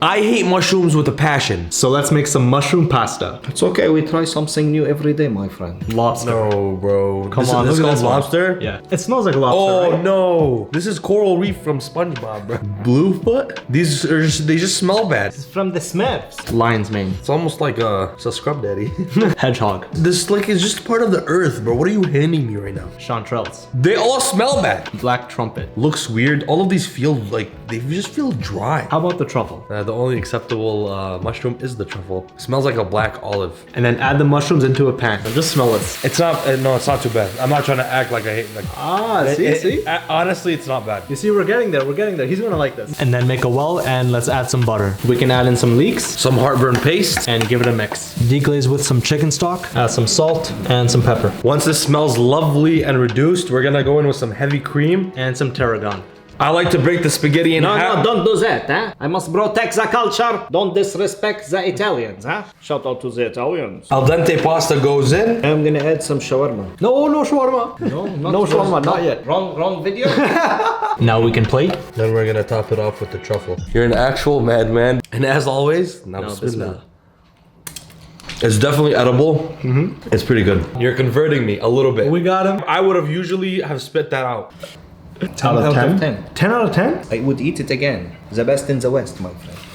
I hate mushrooms with a passion. So let's make some mushroom pasta. It's okay, we try something new every day, my friend. Lobster. No, bro. Come this on, This is look at called this one. lobster? Yeah. It smells like lobster, Oh right? no. This is coral reef from SpongeBob, bro. Bluefoot? These are they just smell bad. It's from the Smurfs. Lion's mane. It's almost like it's a scrub daddy. Hedgehog. This like is just part of the earth, bro. What are you handing me right now? Chanterelles. They all smell bad. Black trumpet. Looks weird. All of these feel like they just feel dry. How about the truffle? The only acceptable mushroom is the truffle. Smells like a black olive. And then add the mushrooms into a pan. And just smell it. It's not. No, it's not too bad. I'm not trying to act like I hate. Like, See? honestly, it's not bad. You see, we're getting there. We're getting there. He's gonna like this. And then make a well and let's add some butter. We can add in some leeks Some heartburn paste. and give it a mix. Deglaze with some chicken stock. Add some salt and some pepper. Once this smells lovely and reduced, we're gonna go in with some heavy cream. And some tarragon. I like to break the spaghetti in half. don't do that, huh? I must protect the culture. Don't disrespect the Italians, huh? Shout out to the Italians. Al dente pasta goes in. I'm gonna add some shawarma. No shawarma. No shawarma, not yet. Wrong video. Now we can plate. Then we're gonna top it off with the truffle. You're an actual madman. And as always, now bismillah. It's definitely edible. It's pretty good. You're converting me a little bit. We got him. I would have usually have spit that out. 10 out of 10? 10 out of 10? I would eat it again. The best in the West, my friend.